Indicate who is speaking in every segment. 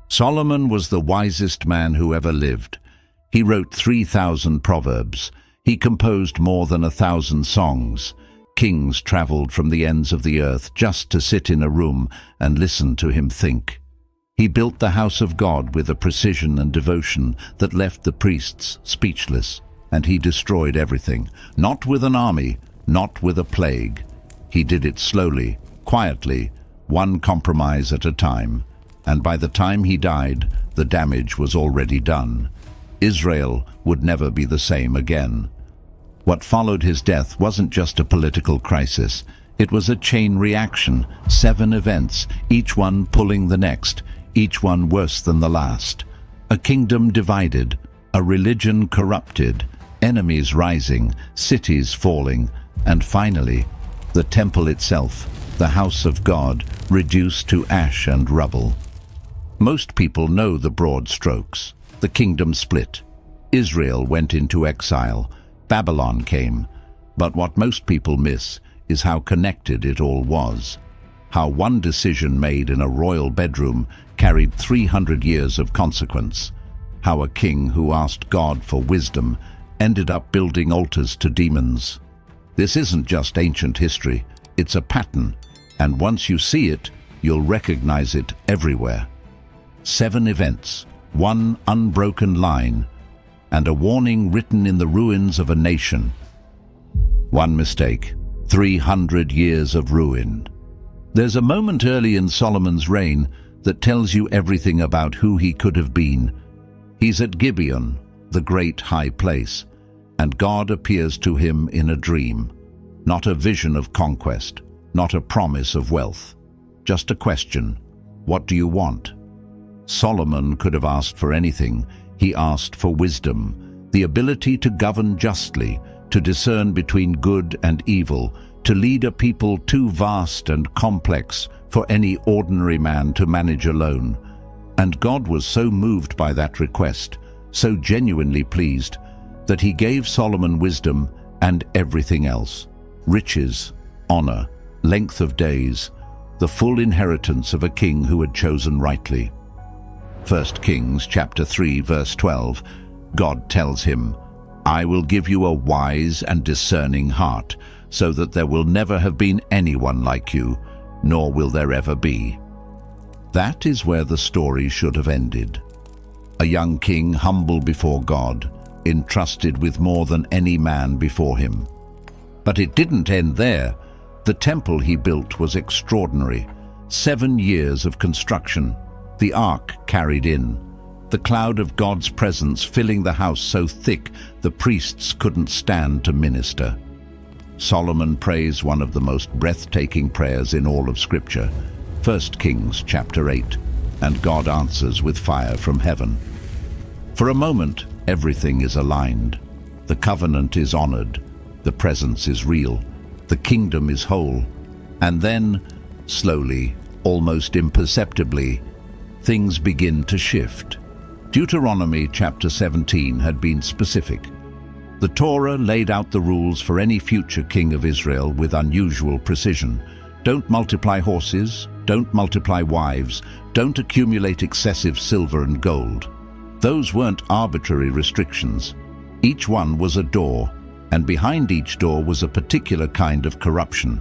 Speaker 1: Solomon was the wisest man who ever lived. He wrote 3,000 proverbs. He composed more than 1,000 songs. Kings traveled from the ends of the earth just to sit in a room and listen to him think. He built the house of God with a precision and devotion that left the priests speechless, and he destroyed everything, not with an army, not with a plague. He did it slowly, quietly, one compromise at a time, and by the time he died, the damage was already done. Israel would never be the same again. What followed his death wasn't just a political crisis. It was a chain reaction, 7 events, each one pulling the next, each one worse than the last. A kingdom divided, a religion corrupted, enemies rising, cities falling, and finally, the temple itself, the house of God, reduced to ash and rubble. Most people know the broad strokes. The kingdom split. Israel went into exile. Babylon came. But what most people miss is how connected it all was. How one decision made in a royal bedroom carried 300 years of consequence. How a king who asked God for wisdom ended up building altars to demons. This isn't just ancient history, it's a pattern, and once you see it, you'll recognize it everywhere. 7 events, 1 unbroken line, and a warning written in the ruins of a nation. 1 mistake, 300 years of ruin. There's a moment early in Solomon's reign that tells you everything about who he could have been. He's at Gibeon, the great high place, and God appears to him in a dream. Not a vision of conquest, not a promise of wealth. Just a question: what do you want? Solomon could have asked for anything. He asked for wisdom, the ability to govern justly, to discern between good and evil, to lead a people too vast and complex for any ordinary man to manage alone. And God was so moved by that request, so genuinely pleased, that he gave Solomon wisdom and everything else: riches, honor, length of days, the full inheritance of a king who had chosen rightly. 1 Kings chapter 3 verse 12, God tells him, "I will give you a wise and discerning heart, so that there will never have been anyone like you, nor will there ever be." That is where the story should have ended. A young king humble before God, entrusted with more than any man before him. But it didn't end there. The temple he built was extraordinary. 7 years of construction. The ark carried in. The cloud of God's presence filling the house so thick the priests couldn't stand to minister. Solomon prays one of the most breathtaking prayers in all of Scripture, 1 Kings chapter 8, and God answers with fire from heaven. For a moment, everything is aligned. The covenant is honored. The presence is real. The kingdom is whole. And then, slowly, almost imperceptibly, things begin to shift. Deuteronomy chapter 17 had been specific. The Torah laid out the rules for any future king of Israel with unusual precision. Don't multiply horses, don't multiply wives, don't accumulate excessive silver and gold. Those weren't arbitrary restrictions. Each one was a door, and behind each door was a particular kind of corruption.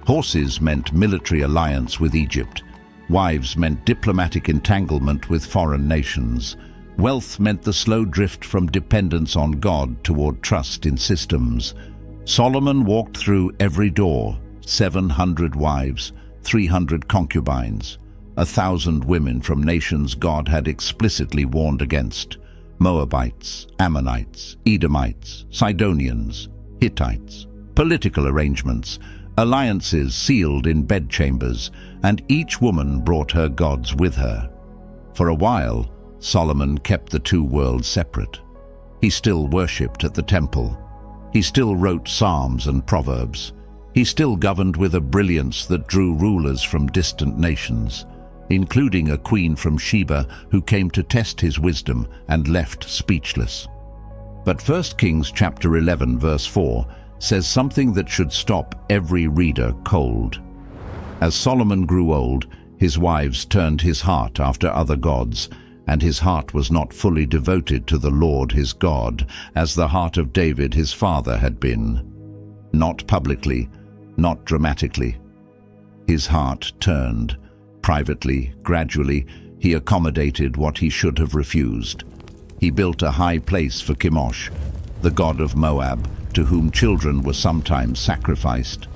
Speaker 1: Horses meant military alliance with Egypt. Wives meant diplomatic entanglement with foreign nations. Wealth meant the slow drift from dependence on God toward trust in systems. Solomon walked through every door: 700 wives, 300 concubines, 1,000 women from nations God had explicitly warned against: Moabites, Ammonites, Edomites, Sidonians, Hittites. Political arrangements, alliances sealed in bedchambers, and each woman brought her gods with her. For a while, Solomon kept the two worlds separate. He still worshipped at the temple. He still wrote psalms and proverbs. He still governed with a brilliance that drew rulers from distant nations, including a queen from Sheba who came to test his wisdom and left speechless. But 1 Kings chapter 11 verse 4 says something that should stop every reader cold. As Solomon grew old, His wives turned his heart after other gods, and his heart was not fully devoted to the Lord his God, as the heart of David his father had been. Not publicly, not dramatically. His heart turned. Privately, gradually, he accommodated what he should have refused. He built a high place for Chemosh, the god of Moab, to whom children were sometimes sacrificed.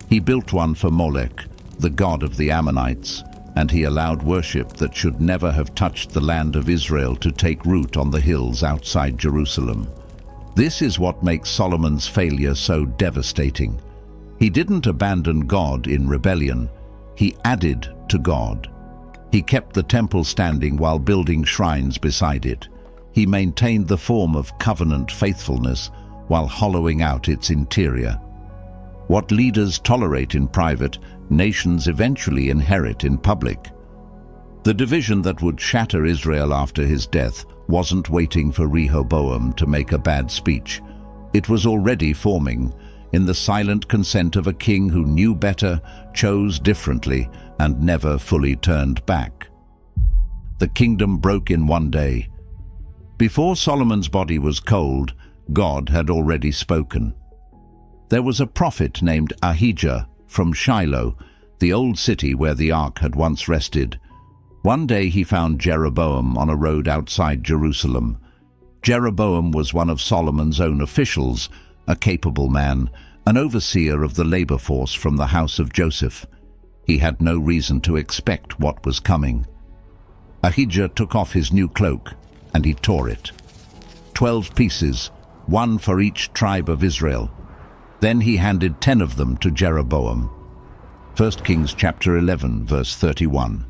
Speaker 1: He built one for Molech, the god of the Ammonites, and he allowed worship that should never have touched the land of Israel to take root on the hills outside Jerusalem. This is what makes Solomon's failure so devastating. He didn't abandon God in rebellion. He added to God. He kept the temple standing while building shrines beside it. He maintained the form of covenant faithfulness while hollowing out its interior. What leaders tolerate in private, nations eventually inherit in public. The division that would shatter Israel after his death wasn't waiting for Rehoboam to make a bad speech. It was already forming, in the silent consent of a king who knew better, chose differently, and never fully turned back. The kingdom broke in one day. Before Solomon's body was cold, God had already spoken. There was a prophet named Ahijah from Shiloh, the old city where the ark had once rested. One day he found Jeroboam on a road outside Jerusalem. Jeroboam was one of Solomon's own officials, a capable man, an overseer of the labor force from the house of Joseph. He had no reason to expect what was coming. Ahijah took off his new cloak, and he tore it. 12 pieces, one for each tribe of Israel. Then he handed 10 of them to Jeroboam. 1 Kings chapter 11, verse 31.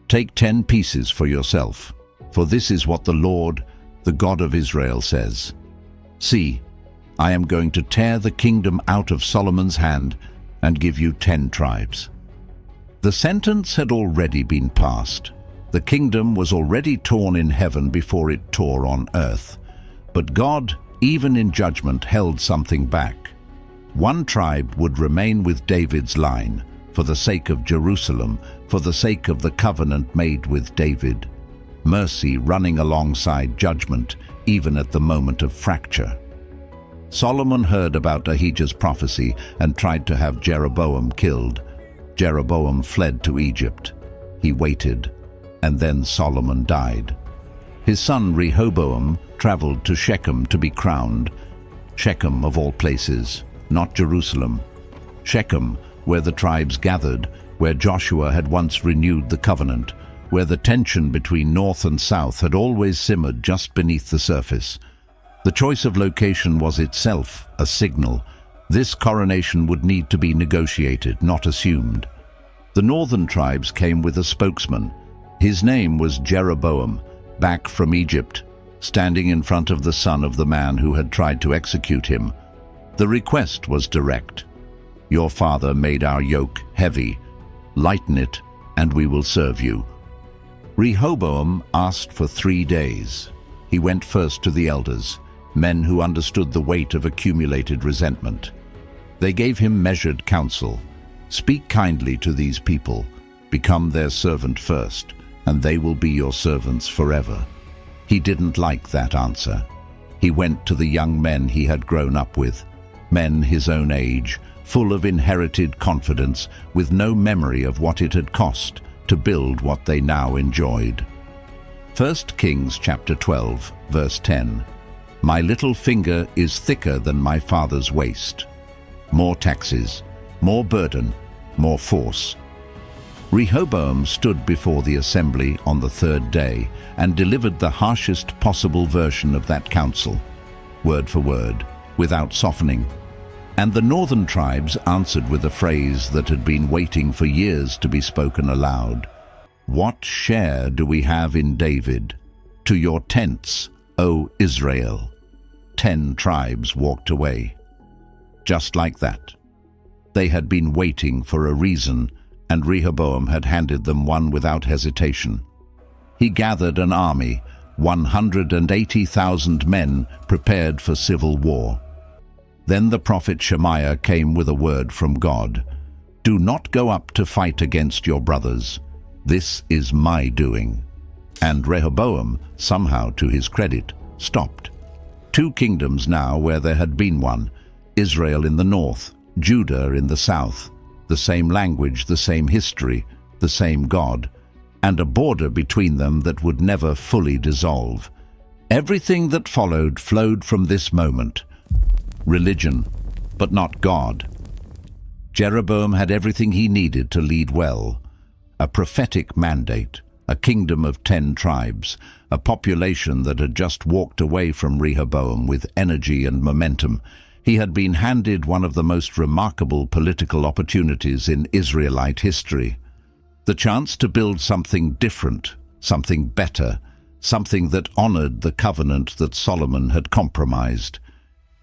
Speaker 1: Take 10 pieces for yourself, for this is what the Lord, the God of Israel, says. See, I am going to tear the kingdom out of Solomon's hand and give you 10 tribes. The sentence had already been passed. The kingdom was already torn in heaven before it tore on earth. But God, even in judgment, held something back. One tribe would remain with David's line, for the sake of Jerusalem, for the sake of the covenant made with David. Mercy running alongside judgment, even at the moment of fracture. Solomon heard about Ahijah's prophecy and tried to have Jeroboam killed. Jeroboam fled to Egypt. He waited, and then Solomon died. His son Rehoboam traveled to Shechem to be crowned. Shechem of all places, not Jerusalem. Shechem, where the tribes gathered, where Joshua had once renewed the covenant, where the tension between north and south had always simmered just beneath the surface. The choice of location was itself a signal. This coronation would need to be negotiated, not assumed. The northern tribes came with a spokesman. His name was Jeroboam, back from Egypt, standing in front of the son of the man who had tried to execute him. The request was direct. Your father made our yoke heavy. Lighten it, and we will serve you. Rehoboam asked for 3 days. He went first to the elders, men who understood the weight of accumulated resentment. They gave him measured counsel. Speak kindly to these people. Become their servant first, and they will be your servants forever. He didn't like that answer. He went to the young men he had grown up with, men his own age, full of inherited confidence, with no memory of what it had cost to build what they now enjoyed. 1 Kings chapter 12, verse 10. My little finger is thicker than my father's waist. More taxes, more burden, more force. Rehoboam stood before the assembly on the 3rd day and delivered the harshest possible version of that counsel, word for word, without softening. And the northern tribes answered with a phrase that had been waiting for years to be spoken aloud. What share do we have in David? To your tents, O Israel. 10 tribes walked away. Just like that. They had been waiting for a reason, and Rehoboam had handed them one without hesitation. He gathered an army, 180,000 men prepared for civil war. Then the prophet Shemaiah came with a word from God. Do not go up to fight against your brothers. "This is my doing." And Rehoboam, somehow to his credit, stopped. Two kingdoms now where there had been one, Israel in the north, Judah in the south, the same language, the same history, the same God, and a border between them that would never fully dissolve. Everything that followed flowed from this moment. Religion, but not God. Jeroboam had everything he needed to lead well. A prophetic mandate, a kingdom of 10 tribes, a population that had just walked away from Rehoboam with energy and momentum. He had been handed one of the most remarkable political opportunities in Israelite history. The chance to build something different, something better, something that honored the covenant that Solomon had compromised.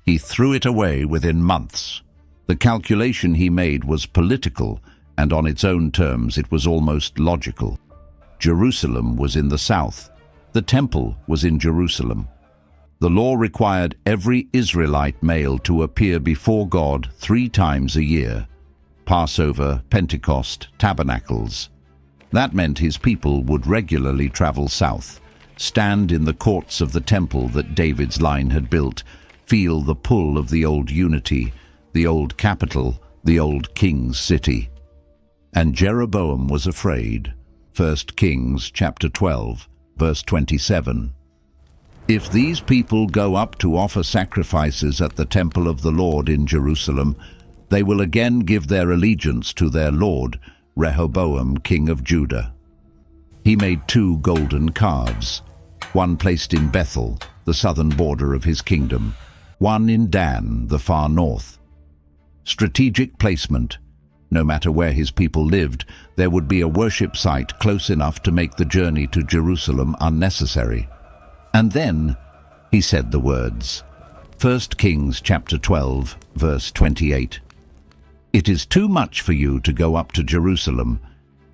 Speaker 1: He threw it away within months. The calculation he made was political, and on its own terms it was almost logical. Jerusalem was in the south. The temple was in Jerusalem. The law required every Israelite male to appear before God 3 times a year: Passover, Pentecost, Tabernacles. That meant his people would regularly travel south, stand in the courts of the temple that David's line had built, feel the pull of the old unity, the old capital, the old king's city. And Jeroboam was afraid. 1 Kings chapter 12, verse 27. If these people go up to offer sacrifices at the temple of the Lord in Jerusalem, they will again give their allegiance to their Lord, Rehoboam, king of Judah. He made 2 golden calves, one placed in Bethel, the southern border of his kingdom, one in Dan, the far north. Strategic placement. No matter where his people lived, there would be a worship site close enough to make the journey to Jerusalem unnecessary. And then he said the words. 1 Kings chapter 12, verse 28. "It is too much for you to go up to Jerusalem.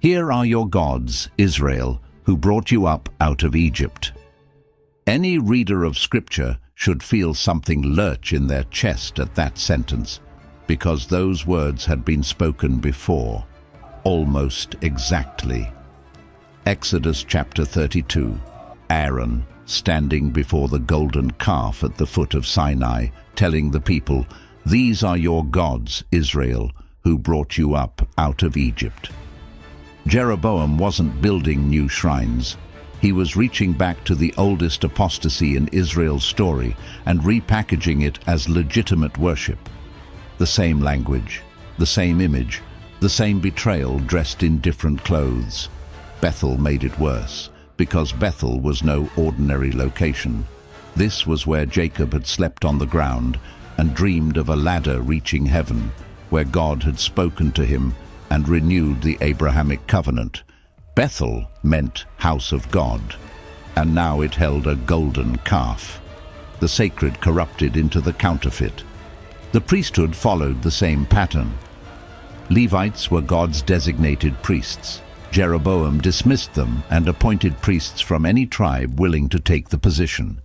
Speaker 1: Here are your gods, Israel, who brought you up out of Egypt." Any reader of Scripture should feel something lurch in their chest at that sentence, because those words had been spoken before, almost exactly. Exodus chapter 32. Aaron, standing before the golden calf at the foot of Sinai, telling the people, "These are your gods, Israel, who brought you up out of Egypt." Jeroboam wasn't building new shrines. He was reaching back to the oldest apostasy in Israel's story and repackaging it as legitimate worship. The same language, the same image, the same betrayal dressed in different clothes. Bethel made it worse, because Bethel was no ordinary location. This was where Jacob had slept on the ground and dreamed of a ladder reaching heaven, where God had spoken to him and renewed the Abrahamic covenant. Bethel meant house of God, and now it held a golden calf. The sacred corrupted into the counterfeit. The priesthood followed the same pattern. Levites were God's designated priests. Jeroboam dismissed them and appointed priests from any tribe willing to take the position.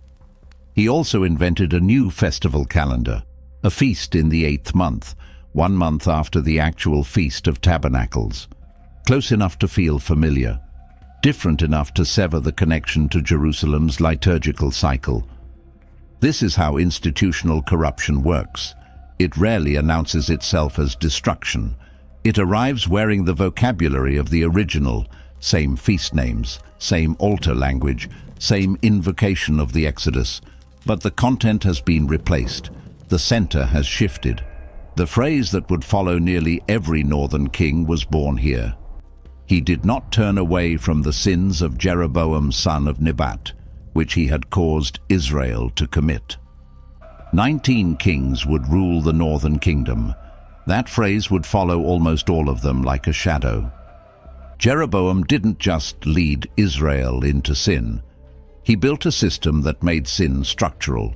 Speaker 1: He also invented a new festival calendar, a feast in the 8th month, 1 month after the actual Feast of Tabernacles. Close enough to feel familiar, different enough to sever the connection to Jerusalem's liturgical cycle. This is how institutional corruption works. It rarely announces itself as destruction. It arrives wearing the vocabulary of the original, same feast names, same altar language, same invocation of the Exodus, but the content has been replaced. The center has shifted. The phrase that would follow nearly every northern king was born here. He did not turn away from the sins of Jeroboam son of Nebat, which he had caused Israel to commit. 19 kings would rule the northern kingdom. That phrase would follow almost all of them like a shadow. Jeroboam didn't just lead Israel into sin. He built a system that made sin structural,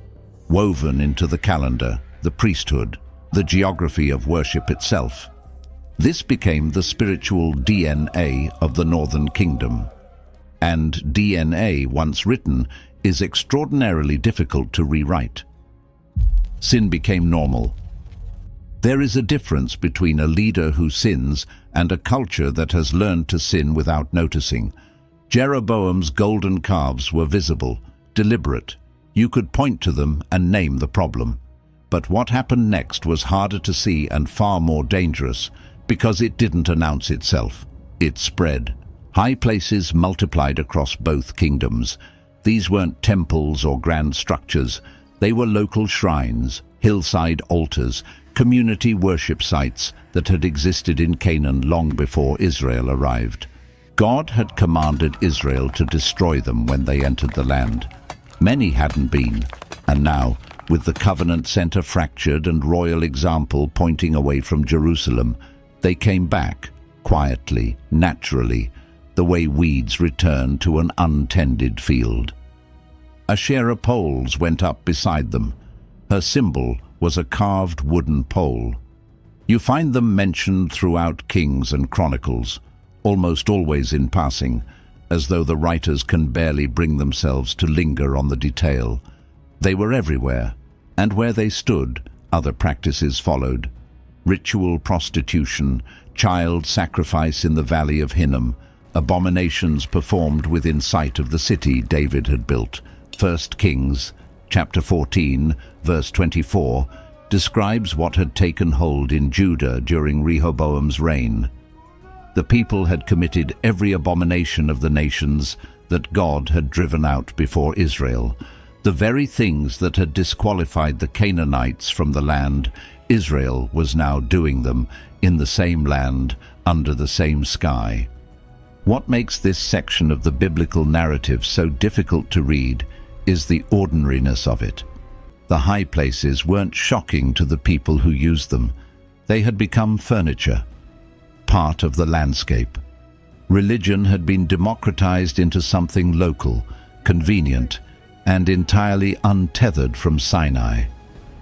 Speaker 1: woven into the calendar, the priesthood, the geography of worship itself. This became the spiritual DNA of the northern kingdom. And DNA, once written, is extraordinarily difficult to rewrite. Sin became normal. There is a difference between a leader who sins and a culture that has learned to sin without noticing. Jeroboam's golden calves were visible, deliberate. You could point to them and name the problem. But what happened next was harder to see and far more dangerous, because it didn't announce itself. It spread. High places multiplied across both kingdoms. These weren't temples or grand structures. They were local shrines, hillside altars, community worship sites that had existed in Canaan long before Israel arrived. God had commanded Israel to destroy them when they entered the land. Many hadn't been, and now, with the covenant center fractured and royal example pointing away from Jerusalem, they came back, quietly, naturally, the way weeds return to an untended field. Asherah poles went up beside them. Her symbol was a carved wooden pole. You find them mentioned throughout Kings and Chronicles, almost always in passing, as though the writers can barely bring themselves to linger on the detail. They were everywhere, and where they stood, other practices followed. Ritual prostitution, child sacrifice in the valley of Hinnom, abominations performed within sight of the city David had built. 1 Kings, chapter 14, verse 24, describes what had taken hold in Judah during Rehoboam's reign. The people had committed every abomination of the nations that God had driven out before Israel. The very things that had disqualified the Canaanites from the land, Israel was now doing them in the same land, under the same sky. What makes this section of the biblical narrative so difficult to read is the ordinariness of it. The high places weren't shocking to the people who used them. They had become furniture, part of the landscape. Religion had been democratized into something local, convenient, and entirely untethered from Sinai.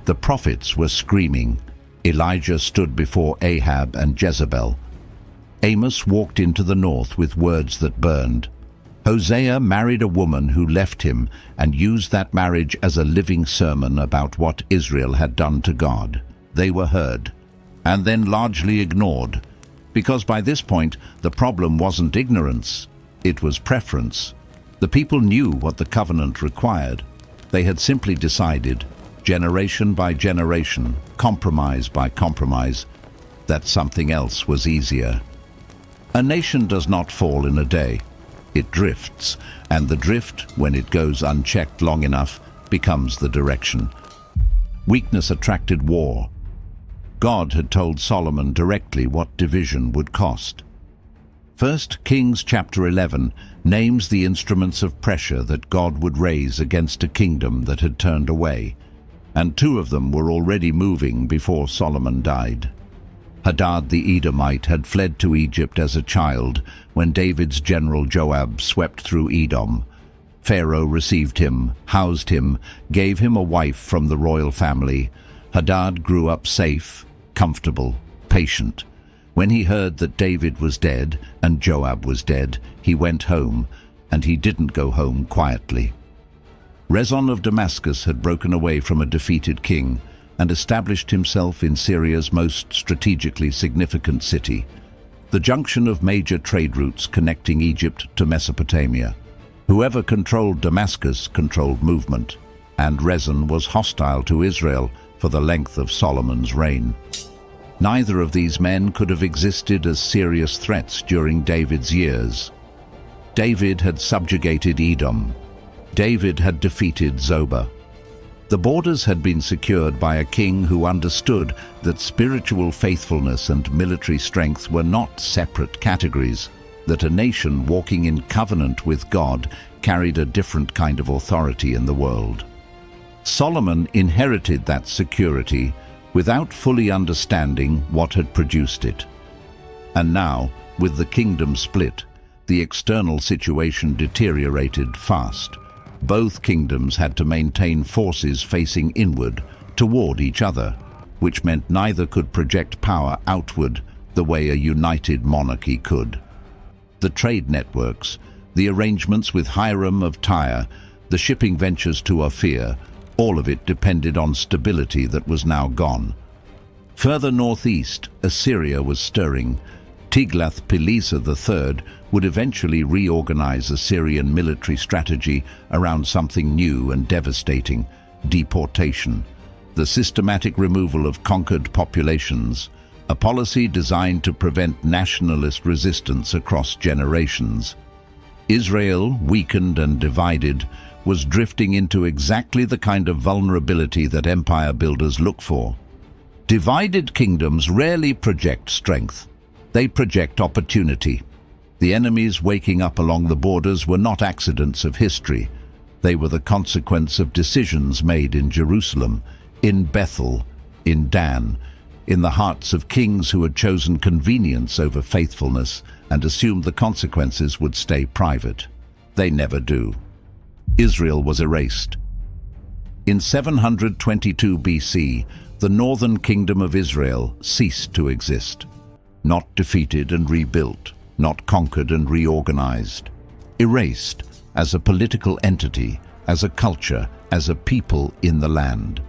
Speaker 1: The prophets were screaming. Elijah stood before Ahab and Jezebel. Amos walked into the north with words that burned. Hosea married a woman who left him and used that marriage as a living sermon about what Israel had done to God. They were heard, and then largely ignored, because by this point the problem wasn't ignorance, it was preference. The people knew what the covenant required. They had simply decided, generation by generation, compromise by compromise, that something else was easier. A nation does not fall in a day. It drifts, and the drift, when it goes unchecked long enough, becomes the direction. Weakness attracted war. God had told Solomon directly what division would cost. 1 Kings chapter 11 names the instruments of pressure that God would raise against a kingdom that had turned away, and two of them were already moving before Solomon died. Hadad the Edomite had fled to Egypt as a child when David's general Joab swept through Edom. Pharaoh received him, housed him, gave him a wife from the royal family. Hadad grew up safe, comfortable, patient. When he heard that David was dead and Joab was dead, he went home, and he didn't go home quietly. Rezon of Damascus had broken away from a defeated king and established himself in Syria's most strategically significant city, the junction of major trade routes connecting Egypt to Mesopotamia. Whoever controlled Damascus controlled movement, and Rezon was hostile to Israel for the length of Solomon's reign. Neither of these men could have existed as serious threats during David's years. David had subjugated Edom. David had defeated Zobah. The borders had been secured by a king who understood that spiritual faithfulness and military strength were not separate categories, that a nation walking in covenant with God carried a different kind of authority in the world. Solomon inherited that security without fully understanding what had produced it. And now, with the kingdom split, the external situation deteriorated fast. Both kingdoms had to maintain forces facing inward, toward each other, which meant neither could project power outward the way a united monarchy could. The trade networks, the arrangements with Hiram of Tyre, the shipping ventures to Ophir, all of it depended on stability that was now gone. Further northeast, Assyria was stirring. Tiglath-Pileser III would eventually reorganize Assyrian military strategy around something new and devastating: deportation, the systematic removal of conquered populations, a policy designed to prevent nationalist resistance across generations. Israel, weakened and divided, was drifting into exactly the kind of vulnerability that empire builders look for. Divided kingdoms rarely project strength. They project opportunity. The enemies waking up along the borders were not accidents of history. They were the consequence of decisions made in Jerusalem, in Bethel, in Dan, in the hearts of kings who had chosen convenience over faithfulness and assumed the consequences would stay private. They never do. Israel was erased. In 722 BC, the northern kingdom of Israel ceased to exist. Not defeated and rebuilt, not conquered and reorganized. Erased as a political entity, as a culture, as a people in the land.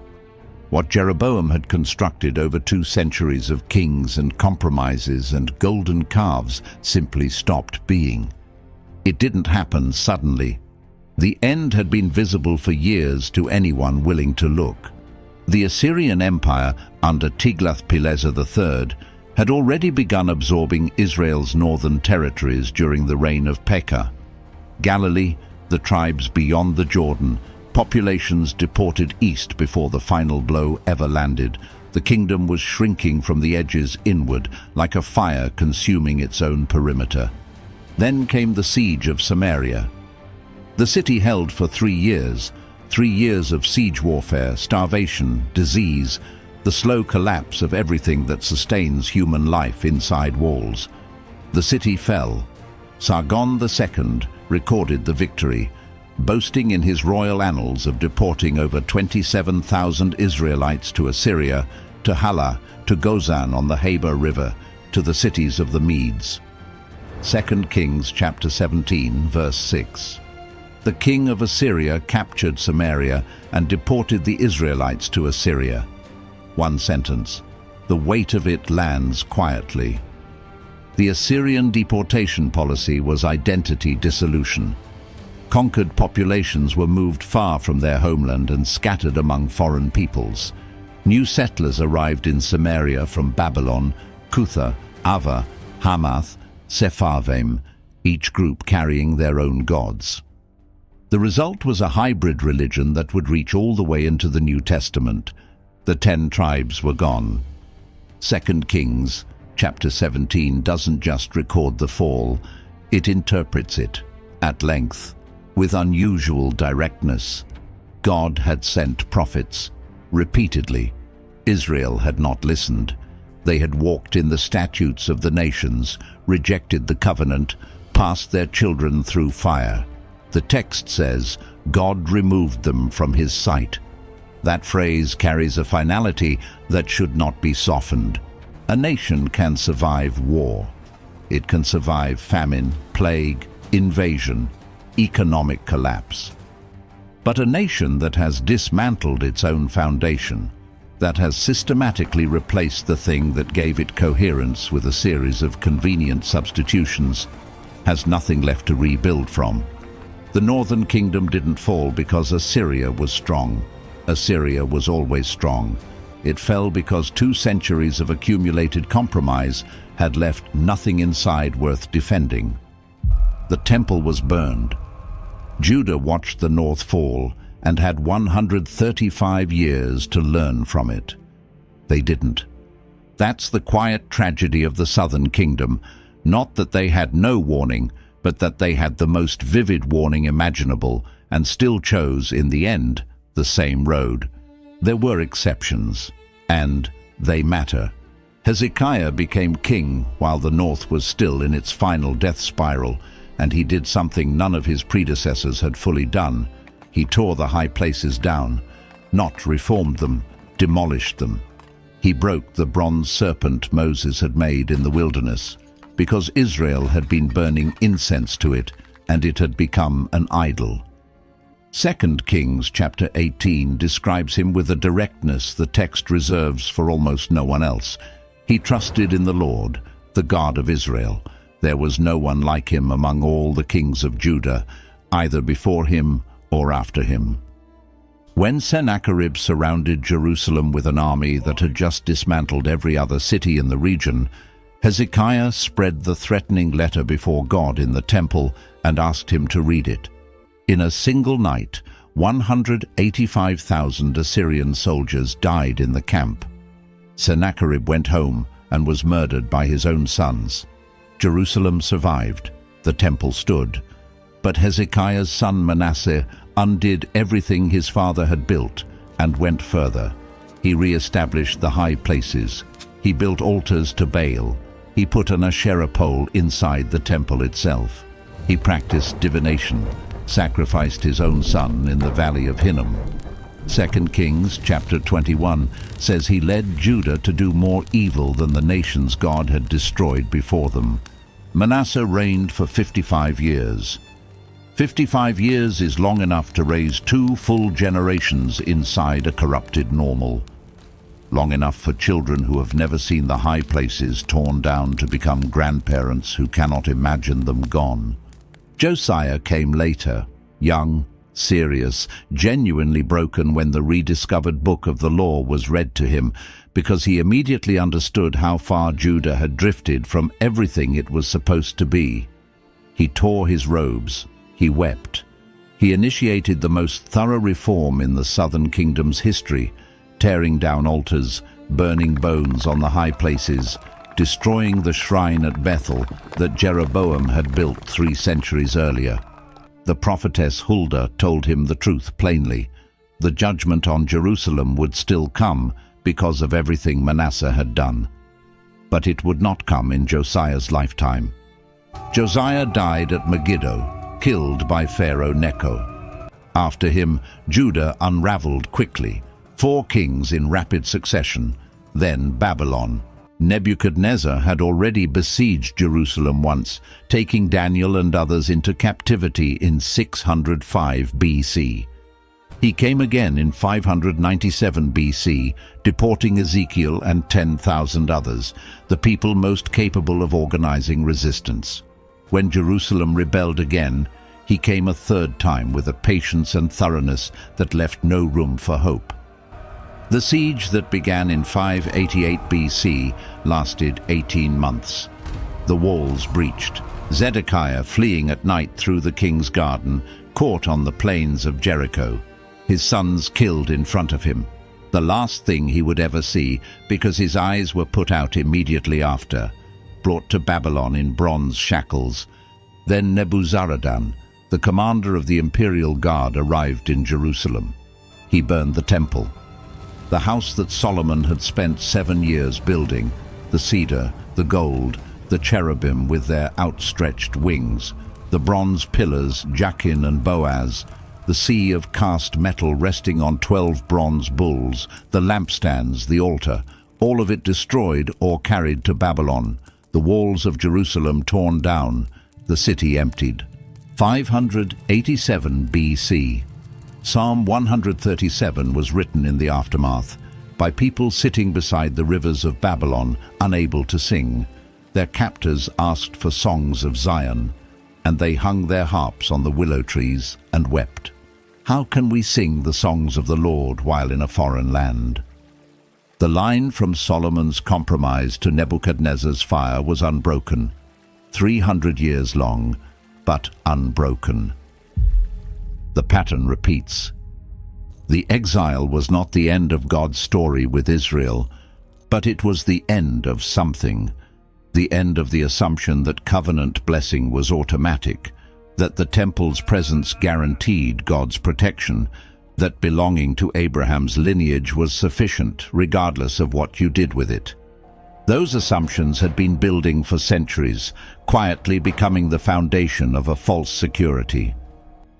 Speaker 1: What Jeroboam had constructed over 2 centuries of kings and compromises and golden calves simply stopped being. It didn't happen suddenly. The end had been visible for years to anyone willing to look. The Assyrian Empire under Tiglath-Pileser III had already begun absorbing Israel's northern territories during the reign of Pekah. Galilee, the tribes beyond the Jordan, populations deported east before the final blow ever landed. The kingdom was shrinking from the edges inward, like a fire consuming its own perimeter. Then came the siege of Samaria. The city held for 3 years, 3 years of siege warfare, starvation, disease, the slow collapse of everything that sustains human life inside walls. The city fell. Sargon II recorded the victory, boasting in his royal annals of deporting over 27,000 Israelites to Assyria, to Halah, to Gozan on the Habor River, to the cities of the Medes. 2 Kings chapter 17, verse 6. The king of Assyria captured Samaria and deported the Israelites to Assyria. One sentence: the weight of it lands quietly. The Assyrian deportation policy was identity dissolution. Conquered populations were moved far from their homeland and scattered among foreign peoples. New settlers arrived in Samaria from Babylon, Cutha, Ava, Hamath, Sepharvaim, each group carrying their own gods. The result was a hybrid religion that would reach all the way into the New Testament. The 10 tribes were gone. 2 Kings chapter 17 doesn't just record the fall, it interprets it, at length, with unusual directness. God had sent prophets. Repeatedly, Israel had not listened. They had walked in the statutes of the nations, rejected the covenant, passed their children through fire. The text says, God removed them from his sight. That phrase carries a finality that should not be softened. A nation can survive war. It can survive famine, plague, invasion, economic collapse. But a nation that has dismantled its own foundation, that has systematically replaced the thing that gave it coherence with a series of convenient substitutions, has nothing left to rebuild from. The northern kingdom didn't fall because Assyria was strong. Assyria was always strong. It fell because 2 centuries of accumulated compromise had left nothing inside worth defending. The temple was burned. Judah watched the north fall and had 135 years to learn from it. They didn't. That's the quiet tragedy of the southern kingdom, not that they had no warning, but that they had the most vivid warning imaginable and still chose, in the end, the same road. There were exceptions, and they matter. Hezekiah became king while the north was still in its final death spiral, and he did something none of his predecessors had fully done. He tore the high places down, not reformed them, demolished them. He broke the bronze serpent Moses had made in the wilderness, because Israel had been burning incense to it, and it had become an idol. 2 Kings chapter 18 describes him with a directness the text reserves for almost no one else. He trusted in the Lord, the God of Israel. There was no one like him among all the kings of Judah, either before him or after him. When Sennacherib surrounded Jerusalem with an army that had just dismantled every other city in the region, Hezekiah spread the threatening letter before God in the temple and asked him to read it. In a single night, 185,000 Assyrian soldiers died in the camp. Sennacherib went home and was murdered by his own sons. Jerusalem survived, the temple stood, but Hezekiah's son Manasseh undid everything his father had built and went further. He re-established the high places. He built altars to Baal. He put an Asherah pole inside the temple itself. He practiced divination, sacrificed his own son in the valley of Hinnom. 2 Kings chapter 21 says he led Judah to do more evil than the nations God had destroyed before them. Manasseh reigned for 55 years. 55 years is long enough to raise 2 full generations inside a corrupted normal. Long enough for children who have never seen the high places torn down to become grandparents who cannot imagine them gone. Josiah came later, young, serious, genuinely broken when the rediscovered book of the law was read to him, because he immediately understood how far Judah had drifted from everything it was supposed to be. He tore his robes. He wept. He initiated the most thorough reform in the southern kingdom's history, tearing down altars, burning bones on the high places, destroying the shrine at Bethel that Jeroboam had built 3 centuries earlier. The prophetess Huldah told him the truth plainly. The judgment on Jerusalem would still come because of everything Manasseh had done. But it would not come in Josiah's lifetime. Josiah died at Megiddo, killed by Pharaoh Necho. After him, Judah unraveled quickly. 4 kings in rapid succession, then Babylon. Nebuchadnezzar had already besieged Jerusalem once, taking Daniel and others into captivity in 605 BC. He came again in 597 BC, deporting Ezekiel and 10,000 others, the people most capable of organizing resistance. When Jerusalem rebelled again, he came a 3rd time with a patience and thoroughness that left no room for hope. The siege that began in 588 BC lasted 18 months. The walls breached. Zedekiah, fleeing at night through the king's garden, caught on the plains of Jericho. His sons killed in front of him. The last thing he would ever see, because his eyes were put out immediately after. Brought to Babylon in bronze shackles. Then Nebuzaradan, the commander of the imperial guard, arrived in Jerusalem. He burned the temple. The house that Solomon had spent 7 years building, the cedar, the gold, the cherubim with their outstretched wings, the bronze pillars, Jachin and Boaz, the sea of cast metal resting on 12 bronze bulls, the lampstands, the altar, all of it destroyed or carried to Babylon, the walls of Jerusalem torn down, the city emptied. 587 BC. Psalm 137 was written in the aftermath, by people sitting beside the rivers of Babylon, unable to sing. Their captors asked for songs of Zion, and they hung their harps on the willow trees and wept. How can we sing the songs of the Lord while in a foreign land? The line from Solomon's compromise to Nebuchadnezzar's fire was unbroken, 300 years long, but unbroken. The pattern repeats. The exile was not the end of God's story with Israel, but it was the end of something, the end of the assumption that covenant blessing was automatic, that the temple's presence guaranteed God's protection, that belonging to Abraham's lineage was sufficient regardless of what you did with it. Those assumptions had been building for centuries, quietly becoming the foundation of a false security.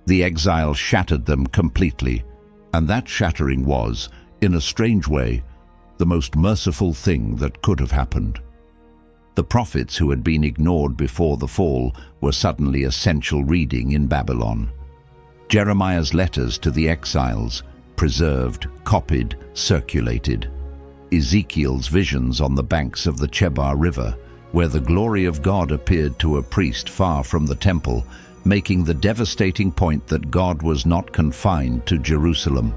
Speaker 1: The exile shattered them completely, and that shattering was, in a strange way, the most merciful thing that could have happened. The prophets who had been ignored before the fall were suddenly essential reading in Babylon. Jeremiah's letters to the exiles, preserved, copied, circulated. Ezekiel's visions on the banks of the Chebar River, where the glory of God appeared to a priest far from the temple, making the devastating point that God was not confined to Jerusalem.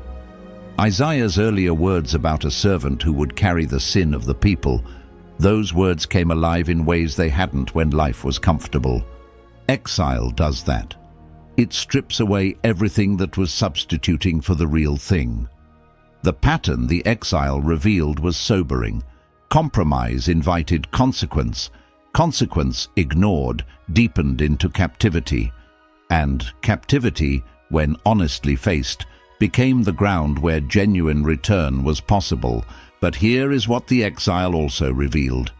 Speaker 1: Isaiah's earlier words about a servant who would carry the sin of the people, those words came alive in ways they hadn't when life was comfortable. Exile does that. It strips away everything that was substituting for the real thing. The pattern the exile revealed was sobering. Compromise invited consequence. Consequence ignored deepened into captivity. And captivity, when honestly faced, became the ground where genuine return was possible. But here is what the exile also revealed.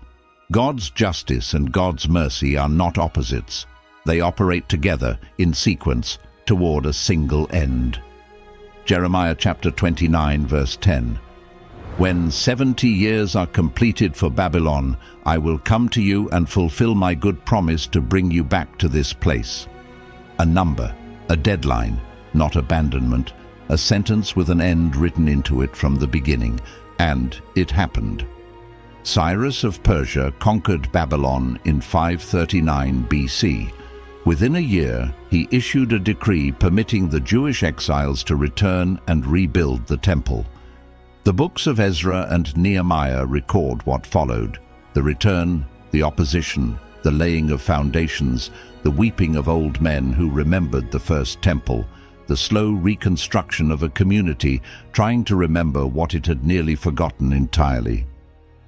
Speaker 1: God's justice and God's mercy are not opposites. They operate together, in sequence, toward a single end. Jeremiah chapter 29, verse 10. When 70 years are completed for Babylon, I will come to you and fulfill my good promise to bring you back to this place. A number, a deadline, not abandonment, a sentence with an end written into it from the beginning. And it happened. Cyrus of Persia conquered Babylon in 539 BC. Within a year, he issued a decree permitting the Jewish exiles to return and rebuild the temple. The books of Ezra and Nehemiah record what followed: the return, the opposition, the laying of foundations, the weeping of old men who remembered the first temple, the slow reconstruction of a community trying to remember what it had nearly forgotten entirely.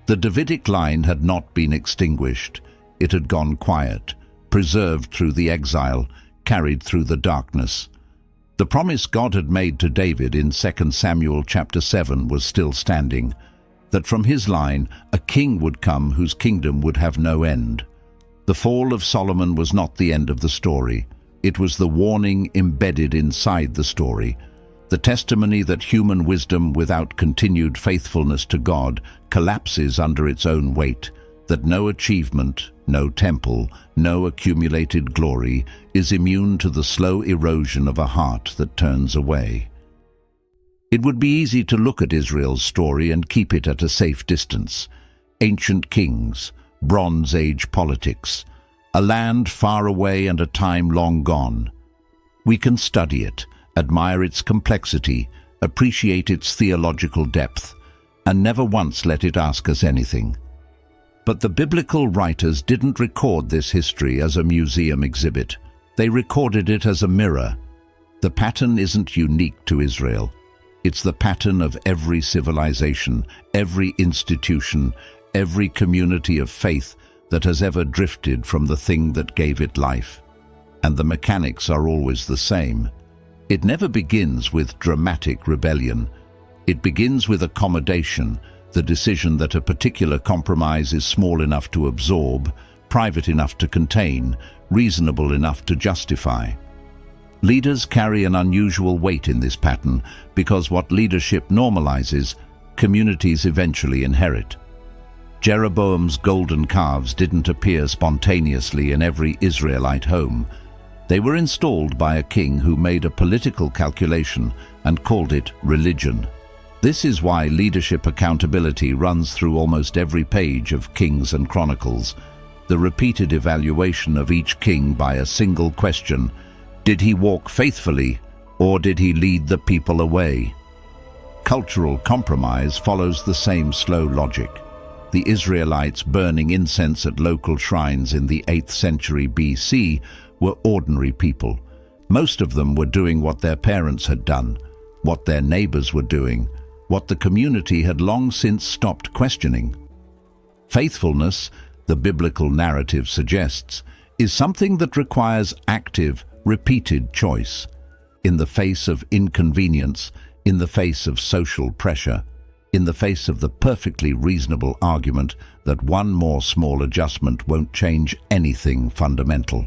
Speaker 1: The Davidic line had not been extinguished. It had gone quiet, preserved through the exile, carried through the darkness. The promise God had made to David in 2 Samuel chapter 7 was still standing, that from his line a king would come whose kingdom would have no end. The fall of Solomon was not the end of the story. It was the warning embedded inside the story, the testimony that human wisdom without continued faithfulness to God collapses under its own weight, that no achievement, no temple, no accumulated glory is immune to the slow erosion of a heart that turns away. It would be easy to look at Israel's story and keep it at a safe distance. Ancient kings, Bronze Age politics, a land far away and a time long gone. We can study it, admire its complexity, appreciate its theological depth, and never once let it ask us anything. But the biblical writers didn't record this history as a museum exhibit. They recorded it as a mirror. The pattern isn't unique to Israel. It's the pattern of every civilization, every institution, every community of faith that has ever drifted from the thing that gave it life. And the mechanics are always the same. It never begins with dramatic rebellion. It begins with accommodation, the decision that a particular compromise is small enough to absorb, private enough to contain, reasonable enough to justify. Leaders carry an unusual weight in this pattern because what leadership normalizes, communities eventually inherit. Jeroboam's golden calves didn't appear spontaneously in every Israelite home. They were installed by a king who made a political calculation and called it religion. This is why leadership accountability runs through almost every page of Kings and Chronicles, the repeated evaluation of each king by a single question: did he walk faithfully, or did he lead the people away? Cultural compromise follows the same slow logic. The Israelites burning incense at local shrines in the 8th century BC were ordinary people. Most of them were doing what their parents had done, what their neighbors were doing, what the community had long since stopped questioning. Faithfulness, the biblical narrative suggests, is something that requires active, repeated choice. In the face of inconvenience, in the face of social pressure, in the face of the perfectly reasonable argument that one more small adjustment won't change anything fundamental.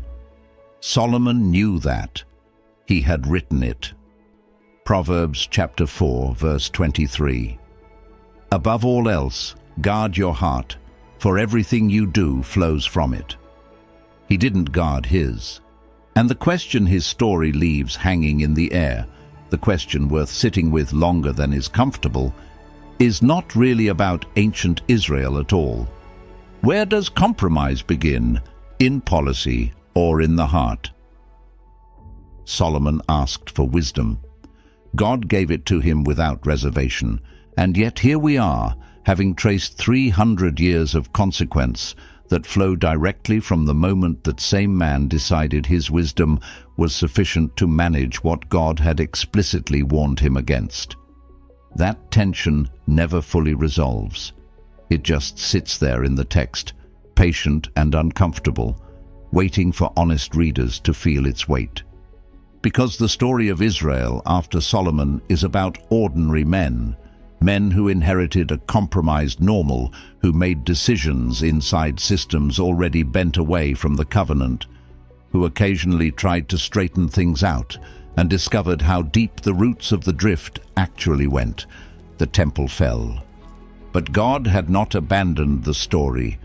Speaker 1: Solomon knew that. He had written it. Proverbs chapter 4, verse 23. Above all else, guard your heart, for everything you do flows from it. He didn't guard his. And the question his story leaves hanging in the air, the question worth sitting with longer than is comfortable, is not really about ancient Israel at all. Where does compromise begin? In policy or in the heart? Solomon asked for wisdom. God gave it to him without reservation, and yet here we are, having traced 300 years of consequence that flow directly from the moment that same man decided his wisdom was sufficient to manage what God had explicitly warned him against. That tension never fully resolves. It just sits there in the text, patient and uncomfortable, waiting for honest readers to feel its weight. Because the story of Israel after Solomon is about ordinary men, men who inherited a compromised normal, who made decisions inside systems already bent away from the covenant, who occasionally tried to straighten things out and discovered how deep the roots of the drift actually went. The temple fell. But God had not abandoned the story.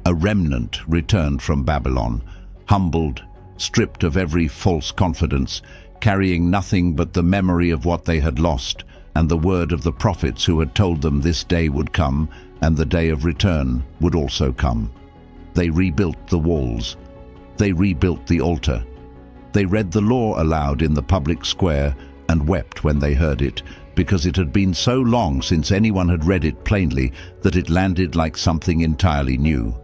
Speaker 1: A remnant returned from Babylon, humbled, stripped of every false confidence, carrying nothing but the memory of what they had lost, and the word of the prophets who had told them this day would come, and the day of return would also come. They rebuilt the walls. They rebuilt the altar. They read the law aloud in the public square and wept when they heard it, because it had been so long since anyone had read it plainly that it landed like something entirely new.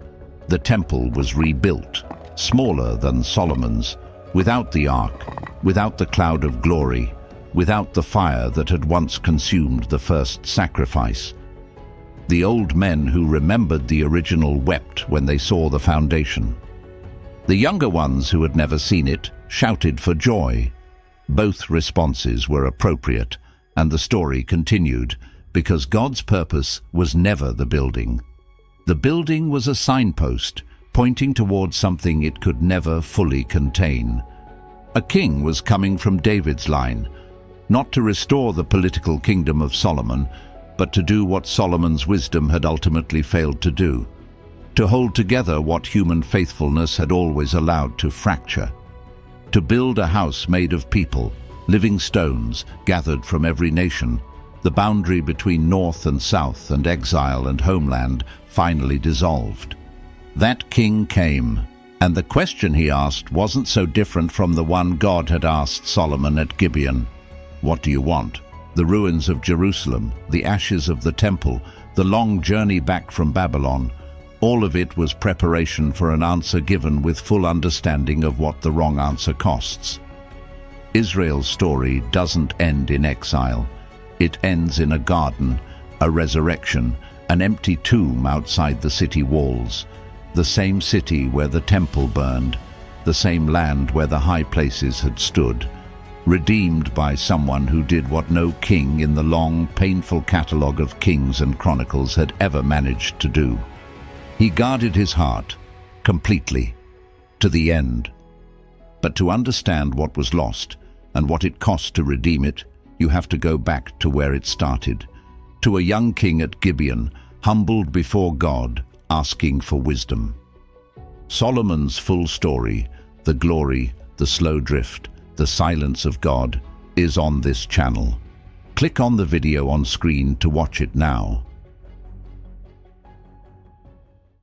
Speaker 1: The temple was rebuilt, smaller than Solomon's, without the ark, without the cloud of glory, without the fire that had once consumed the first sacrifice. The old men who remembered the original wept when they saw the foundation. The younger ones who had never seen it shouted for joy. Both responses were appropriate, and the story continued, because God's purpose was never the building. The building was a signpost, pointing towards something it could never fully contain. A king was coming from David's line, not to restore the political kingdom of Solomon, but to do what Solomon's wisdom had ultimately failed to do, to hold together what human faithfulness had always allowed to fracture, to build a house made of people, living stones gathered from every nation. The boundary between north and south and exile and homeland finally dissolved. That king came, and the question he asked wasn't so different from the one God had asked Solomon at Gibeon. What do you want? The ruins of Jerusalem, the ashes of the temple, the long journey back from Babylon. All of it was preparation for an answer given with full understanding of what the wrong answer costs. Israel's story doesn't end in exile. It ends in a garden, a resurrection, an empty tomb outside the city walls, the same city where the temple burned, the same land where the high places had stood, redeemed by someone who did what no king in the long, painful catalogue of kings and chronicles had ever managed to do. He guarded his heart, completely, to the end. But to understand what was lost, and what it cost to redeem it, you have to go back to where it started, to a young king at Gibeon, humbled before God, asking for wisdom. Solomon's full story, the glory, the slow drift, the silence of God, is on this channel. Click on the video on screen to watch it now.